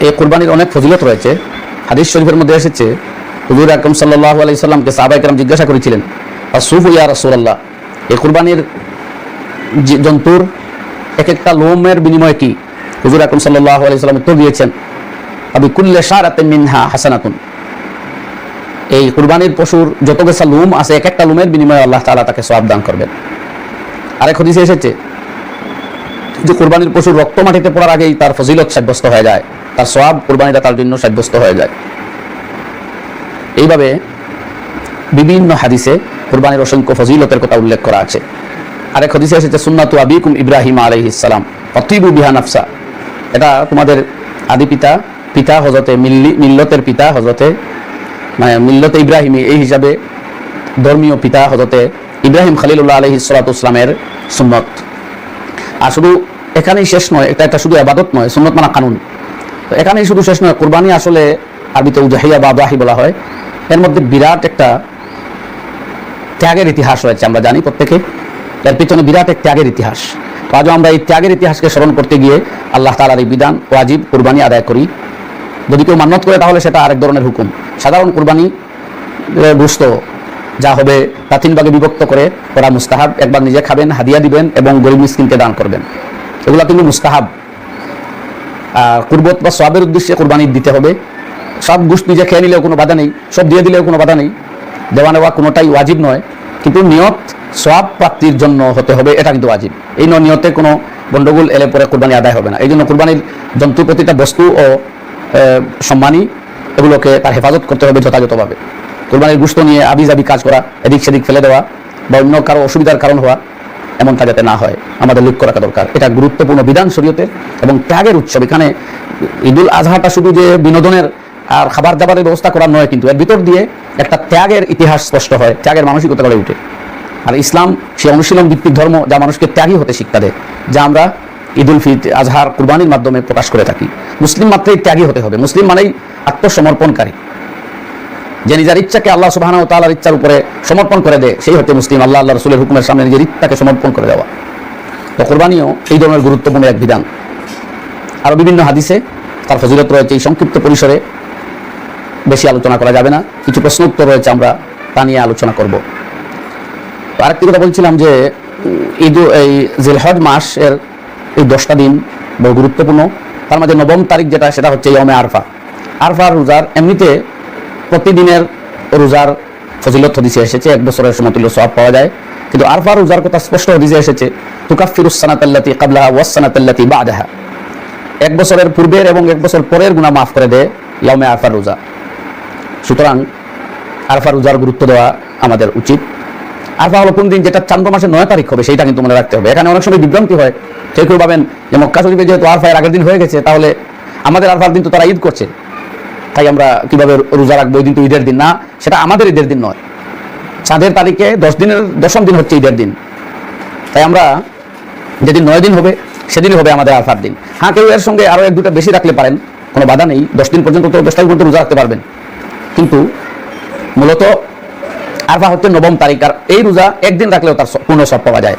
এই কুরবানির অনেক ফজিলত রয়েছে। হাদিস শরীফের মধ্যে এসেছে, হুজুর আকরাম সাল্লাল্লাহু আলাইহি সাল্লামকে সাহাবায়ে কেরাম জিজ্ঞাসা করেছিলেন, আসুফু ইয়া রাসূলুল্লাহ, এই কুরবানির জন্তুর এক একটা লোমের বিনিময়ে কি? হুজুর আকরাম সাল্লাল্লাহু আলাইহি সাল্লাম উত্তর দিয়েছেন, আবি কুল্লি শারাতিন মিনহা হাসানাতুন, এই কুরবানির পশুর যত গেছা লোম আছে এক একটা লোমের বিনিময়ে আল্লাহ তাআলা তাকে সওয়াব দান করবেন। আরেক হাদিসে এসেছে যে কুরবানির পশুর রক্ত মাটিতে পড়ার আগেই তার ফজিলত সাব্যস্ত হয়ে যায়, তার সওয়াব কুরবানিটা তার জন্য সাব্যস্ত হয়ে যায়। এইভাবে বিভিন্ন হাদিসে কুরবানির অসংখ্য ফজিলতের কথা উল্লেখ করা আছে। আরেক হাদিসে এসেছে, সুন্নাতু আবিকুম ইব্রাহিম আলাইহিস সালাম ফাতিবু বিহা নাফসা, এটা তোমাদের আদি পিতা হযরতে মিল্লতের পিতা হযরতে মিল্লতে ইব্রাহিমী, এই হিসাবে ধর্মীয় পিতা হযরতে ইব্রাহিম খলিলুল্লাহ আলাইহিস সালাতু ওয়াসসালামের সুন্নত। আর শুধু এখানেই শেষ নয়, এটা শুধু ইবাদত নয়, সুন্নত মানে কানুন। তো এখানেই শুধু শেষ নয়, কুরবানি আসলে আরবিতে উজাহিয়া বা দাহি বলা হয়। এর মধ্যে বিরাট একটা ত্যাগের ইতিহাস রয়েছে, আমরা জানি প্রত্যেকে। এর পিছনে বিরাট এক ত্যাগের ইতিহাস। তো আজও আমরা এই ত্যাগের ইতিহাসকে স্মরণ করতে গিয়ে আল্লাহ তাআলার এই বিধান ওয়াজিব কুরবানি আদায় করি। যদি কেউ মান্যত করে তাহলে সেটা আরেক ধরনের হুকুম। সাধারণ কুরবানি গোশত যা হবে তা 3 ভাগে বিভক্ত করে করা মুস্তাহাব। একবার নিজে খাবেন, হাদিয়া দিবেন এবং গরিব মিসকিনকে দান করবেন, এগুলো কিন্তু মুস্তাহাব। কুরবত বা সওয়াবের উদ্দেশ্যে কুরবানি দিতে হবে। সব গোশত নিজে খেয়ে নিলেও কোনো বাধা নেই, সব দিয়ে দিলেও কোনো বাধা নেই, দেওয়া নেওয়া কোনোটাই ওয়াজিব নয়। কিন্তু নিয়ত সওয়াব প্রাপ্তির জন্য হতে হবে, এটা কিন্তু ওয়াজিব। এই নিয়তে কোনো গণ্ডগোল এলে পরে কুরবানি আদায় হবে না। এই জন্য কুরবানির জন্তু প্রতিটা বস্তু ও সম্মানী এগুলোকে তার হেফাজত করতে হবে যথাযথভাবে। কুরবানির গোশত নিয়ে আবিজাবি কাজ করা, এদিক সেদিক ফেলে দেওয়া বা অন্য কারো অসুবিধার কারণ হওয়া, এমনটা যাতে না হয় আমাদের লক্ষ্য রাখা দরকার। এটা গুরুত্বপূর্ণ বিধান শরীয়তের এবং ত্যাগের উৎসব। এখানে ঈদুল আজহাটা শুধু যে বিনোদনের আর খাবার দাবারের ব্যবস্থা করা নয়, কিন্তু এর ভিতর দিয়ে একটা ত্যাগের ইতিহাস স্পষ্ট হয়, ত্যাগের মানসিকতা গড়ে উঠে। আর ইসলাম সে অনুশীলন ভিত্তিক ধর্ম, যা মানুষকে ত্যাগী হতে শিক্ষা দেয়, যা আমরা ঈদুল আজহার কুরবানির মাধ্যমে প্রকাশ করে থাকি। মুসলিম মাত্রই ত্যাগী হতে হবে। মুসলিম মানেই আত্মসমর্পণকারী, যে নিজের ইচ্ছাকে আল্লাহ সুবহানাহু ওয়া তাআলার ইচ্ছার উপরে সমর্পণ করে দেয়, সেই হচ্ছে মুসলিম। আল্লাহ রাসূলের হুকুমের সামনে নিজের ইচ্ছাকে সমর্পণ করে দেওয়া। তো কুরবানিও এই ধরনের গুরুত্বপূর্ণ এক বিধান। আরও বিভিন্ন হাদিসে তার ফজিলত রয়েছে। এই সংক্ষিপ্ত পরিসরে বেশি আলোচনা করা যাবে না, কিছু প্রশ্ন উত্তর রয়েছে, আমরা তা নিয়ে আলোচনা করব। আরেকটি কথা বলছিলাম যে এই জিলহজ মাসের এই 10টা দিন বড় গুরুত্বপূর্ণ। তার মাঝে 9ম তারিখ যেটা, সেটা হচ্ছে ইয়মে আরফা। আরফার রোজার এমনিতে প্রতিদিনের রোজার ফজিলত হাদিসে এসেছে, 1 বছরের সমতুল্য সওয়াব পাওয়া যায়। কিন্তু আরফার রোজার কথা স্পষ্ট হাদিসে এসেছে, তুকাফফিরুস সানাতাল্লাতী ক্বাবলাহা ওয়াস সানাতাল্লাতী বা'দাহা, 1 বছরের পূর্বের এবং 1 বছর পরের গুনাহ মাফ করে দেয় ইয়মে আরফার রোজা। সুতরাং আরফার রোজার গুরুত্ব দেওয়া আমাদের উচিত। আরফা হলো কোন দিন? যেটা চান্দ্র মাসের 9 তারিখ হবে, সেইটা কিন্তু মনে রাখতে হবে। এখানে অনেক সময় বিভ্রান্তি হয়, কেউ ভাবেন যে মক্কা শরীফে যেহেতু আরফা এর আগের দিন হয়ে গেছে, তাহলে আমাদের আরফার দিন তো তারা ঈদ করছে, তাই আমরা কিভাবে রোজা রাখবো? ওই দিন তো ঈদের দিন না, সেটা আমাদের ঈদের দিন নয়। চাঁদের তারিখে 10 দিনের 10ম দিন হচ্ছে ঈদের দিন, তাই আমরা যেদিন 9 দিন হবে সেদিনই হবে আমাদের আরফার দিন। হ্যাঁ, কেউ এর সঙ্গে আরও 1-2টা বেশি রাখলে পারেন, কোনো বাধা নেই। 10 দিন পর্যন্ত তো 10টা পর্যন্ত রোজা রাখতে পারবেন। কিন্তু মূলত আরফা হচ্ছে 9ম তারিখ, আর এই রোজা একদিন রাখলেও তার পূর্ণ সওয়াব পাওয়া যায়।